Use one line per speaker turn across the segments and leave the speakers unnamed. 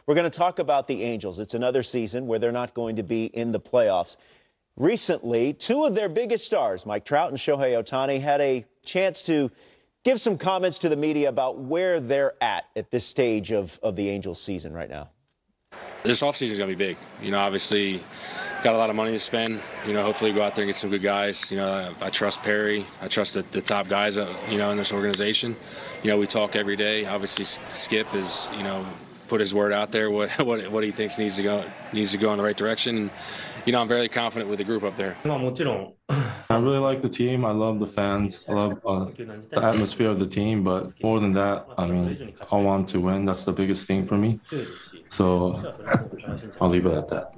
We're going to talk about the Angels. It's another season where they're not going to be in the playoffs. Recently, two of their biggest stars, Mike Trout and Shohei Ohtani, had a chance to give some comments to the media about where they're at this stage of the Angels season right now.
This offseason is going to be big. You know, obviously, got a lot of money to spend. You know, hopefully go out there and get some good guys. You know, I trust Perry. I trust the top guys, you know, in this organization. You know, we talk every day. Obviously, Skip is, you know, put his word out there, what he thinks needs to go in the right direction. And, you know, I'm very confident with the group up there.
I really like the team. I love the fans. I love the atmosphere of the team. But more than that, I mean, I want to win. That's the biggest thing for me. So I'll leave it at that.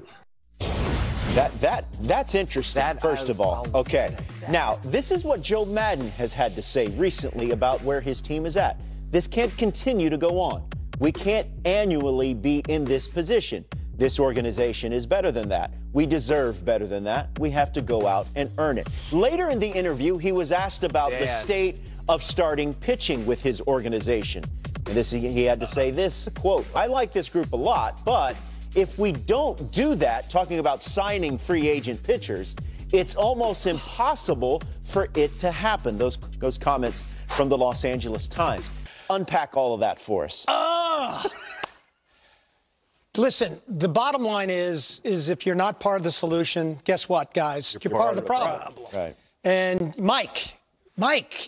That's interesting, first of all. Okay. Now, this is what Joe Madden has had to say recently about where his team is at. This can't continue to go on. We can't annually be in this position. This organization is better than that. We deserve better than that. We have to go out and earn it. Later in the interview, he was asked about the state of starting pitching with his organization. And he had to say this, quote, "I like this group a lot, but if we don't do that," talking about signing free agent pitchers, "it's almost impossible for it to happen." Those comments from the Los Angeles Times. Unpack all of that for us.
Listen, the bottom line is if you're not part of the solution, guess what, guys? You're part of the problem.
Right.
And Mike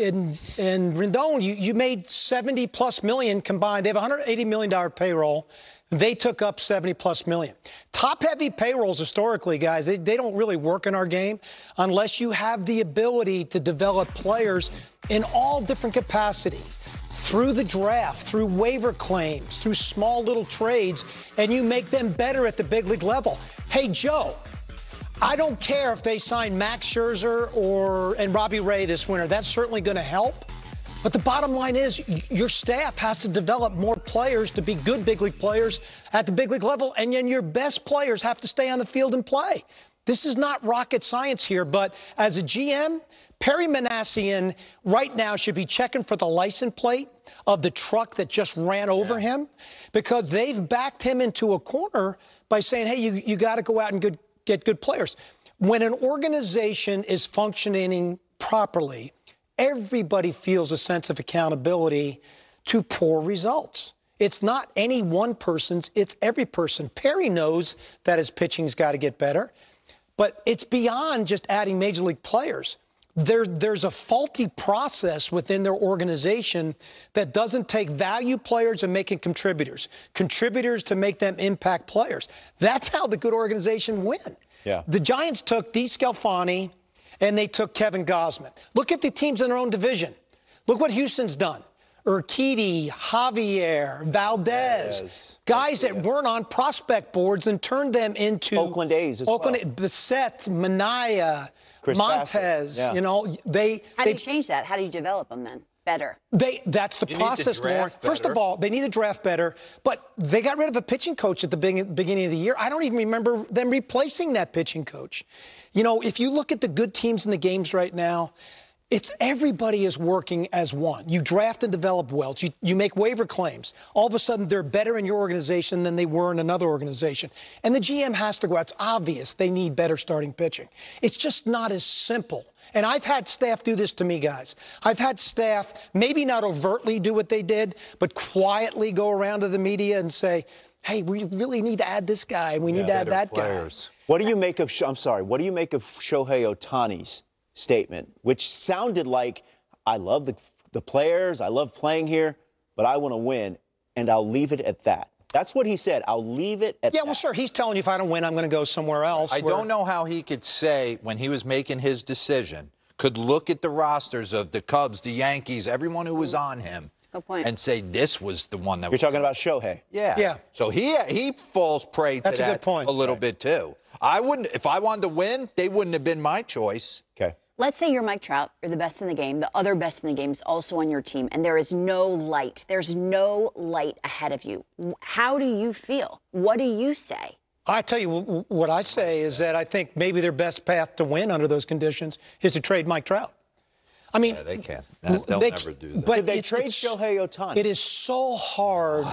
and Rendon, you made $70+ million combined. They have $180 million payroll. They took up $70+ million. Top-heavy payrolls historically, guys, they don't really work in our game unless you have the ability to develop players in all different capacity. Through the draft, through waiver claims, through small little trades, and you make them better at the big league level. Hey, Joe, I don't care if they sign Max Scherzer and Robbie Ray this winter. That's certainly going to help. But the bottom line is your staff has to develop more players to be good big league players at the big league level, and then your best players have to stay on the field and play. This is not rocket science here, but as a GM, Perry Manassian right now should be checking for the license plate of the truck that just ran over him, because they've backed him into a corner by saying, hey, you got to go out and get good players. When an organization is functioning properly, everybody feels a sense of accountability to poor results. It's not any one person's, it's every person. Perry knows that his pitching's got to get better, but it's beyond just adding major league players. There's a faulty process within their organization that doesn't take value players and make it contributors to make them impact players. That's how the good organization win.
Yeah.
The Giants took DeScalfani and they took Kevin Gausman. Look at the teams in their own division. Look what Houston's done. Urquidy, Javier, Valdez, guys that weren't on prospect boards and turned them into
Oakland A's as well.
Bissett, Minaya,
Chris
Montez,
Bassett.
you know,
How do you change that? How do you develop them then? Better.
That's the process, Lauren. First of all, they need to draft better, but they got rid of a pitching coach at the beginning of the year. I don't even remember them replacing that pitching coach. You know, if you look at the good teams in the games right now, everybody is working as one. You draft and develop well. You make waiver claims. All of a sudden, they're better in your organization than they were in another organization. And the GM has to go out. It's obvious they need better starting pitching. It's just not as simple. And I've had staff do this to me, guys. I've had staff maybe not overtly do what they did, but quietly go around to the media and say, hey, we really need to add this guy. We need to add that guy.
What do you make of, what do you make of Shohei Ohtani's statement, which sounded like, I love the players, I love playing here, but I want to win, and I'll leave it at that? That's what he said. I'll leave it at that.
Yeah, well, sure. He's telling you if I don't win, I'm going to go somewhere else.
I don't know how he could say, when he was making his decision, could look at the rosters of the Cubs, the Yankees, everyone who was on him,
Good point.
and say this was the one that
You're talking about Shohei.
Yeah.
Yeah.
So he falls prey to
That's a
that
good point.
a little bit, too. I wouldn't, if I wanted to win, they wouldn't have been my choice.
Okay.
Let's say you're Mike Trout, you're the best in the game, the other best in the game is also on your team, and there is no light. There's no light ahead of you. How do you feel? What do you say?
I tell you what I say is that I think maybe their best path to win under those conditions is to trade Mike Trout. I mean,
yeah, they can't. They'll never do that.
But
Did they trade Shohei Ohtani?
It is so hard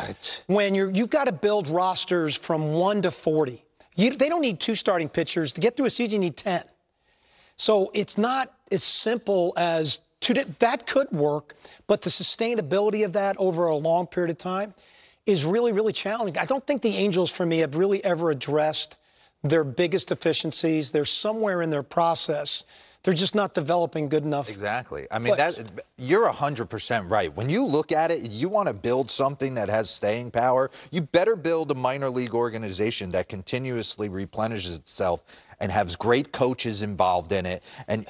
when you've got to build rosters from 1 to 40. They don't need 2 starting pitchers. To get through a season, you need 10. So it's not as simple as that could work, but the sustainability of that over a long period of time is really, really challenging. I don't think the Angels, for me, have really ever addressed their biggest deficiencies. They're somewhere in their process. They're just not developing good enough.
Exactly. I mean, you're 100% right. When you look at it, you want to build something that has staying power, you better build a minor league organization that continuously replenishes itself and has great coaches involved in it, and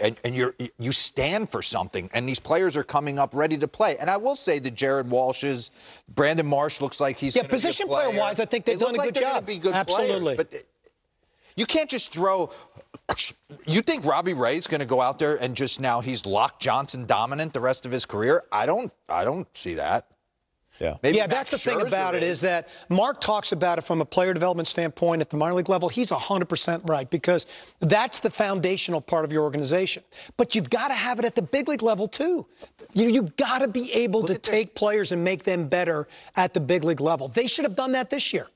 you stand for something, and these players are coming up ready to play. And I will say that Jared Walsh's, Brandon Marsh looks like he's going to be a player.
Position player-wise, I think they've done a good job.
Be good
Absolutely.
Players, but you can't just throw. You think Robbie Ray's going to go out there and just now he's Locke Johnson dominant the rest of his career? I don't see that.
Yeah.
Maybe
that's the thing about it is that Mark talks about it from a player development standpoint at the minor league level. He's 100% right because that's the foundational part of your organization. But you've got to have it at the big league level too. You've got to be able to take players and make them better at the big league level. They should have done that this year.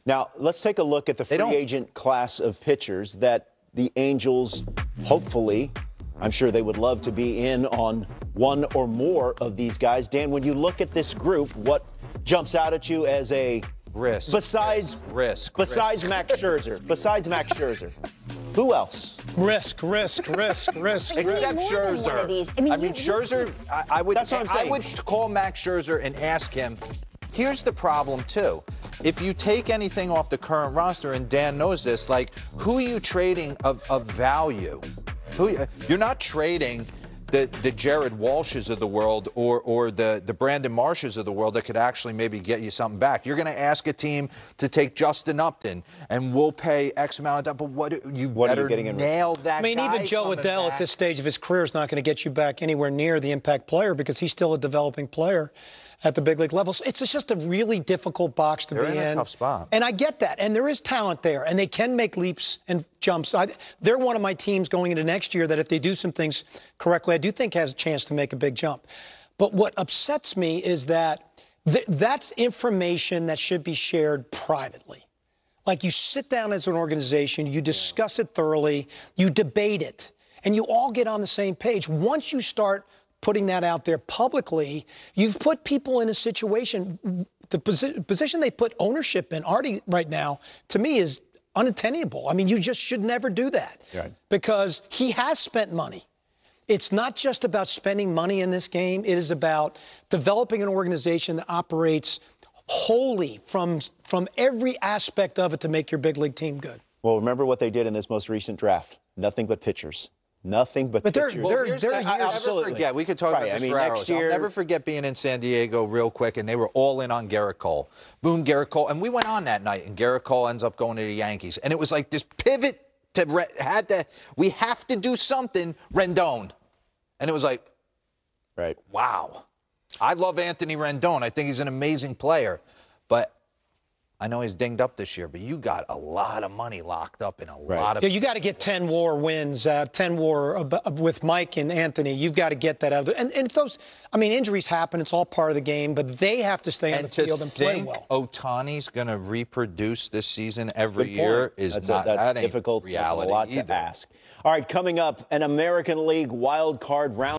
Now, let's take a look at the free agent class of pitchers that the Angels, hopefully, I'm sure they would love to be in on one or more of these guys. Dan, when you look at this group, what jumps out at you as a
risk?
Besides Max Scherzer, besides Max Scherzer, who else?
Risk.
Except Scherzer. I mean, Scherzer, I would call Max Scherzer and ask him, here's the problem, too. If you take anything off the current roster, and Dan knows this, like, who are you trading of value? You're not trading the Jared Walshes of the world or the Brandon Marshes of the world that could actually maybe get you something back. You're going to ask a team to take Justin Upton, and we'll pay X amount of that. But what are you getting nail that guy?
I mean, even Joe Adell at this stage of his career is not going to get you back anywhere near the impact player because he's still a developing player at the big league level. So it's just a really difficult box to be in.
They're in a tough spot.
And I get that. And there is talent there. And they can make leaps and jumps. They're one of my teams going into next year that if they do some things correctly, I do think has a chance to make a big jump. But what upsets me is that that's information that should be shared privately. Like you sit down as an organization, you discuss it thoroughly, you debate it, and you all get on the same page. Once you start putting that out there publicly, you've put people in a situation, the position they put ownership in right now, to me, is unattainable. I mean, you just should never do that because he has spent money. It's not just about spending money in this game. It is about developing an organization that operates wholly from every aspect of it to make your big league team good.
Well, remember what they did in this most recent draft. Nothing but pitchers. Nothing but pitchers.
Never forget. We could talk about this for hours. I'll never forget being in San Diego real quick, and they were all in on Garrett Cole. Boom, Garrett Cole. And we went on that night, and Garrett Cole ends up going to the Yankees. And it was like this pivot we have to do something, Rendon. And it was like, wow. I love Anthony Rendon. I think he's an amazing player. But I know he's dinged up this year, but you got a lot of money locked up in a lot of...
Yeah, you got to get 10 WAR wins, 10 WAR with Mike and Anthony. You've got to get that out of there. And if those, I mean, injuries happen. It's all part of the game, but they have to stay on the field and play well.
Ohtani's going to reproduce this season every year is not that difficult.
That's a lot to ask. All right, coming up, an American League wild card round.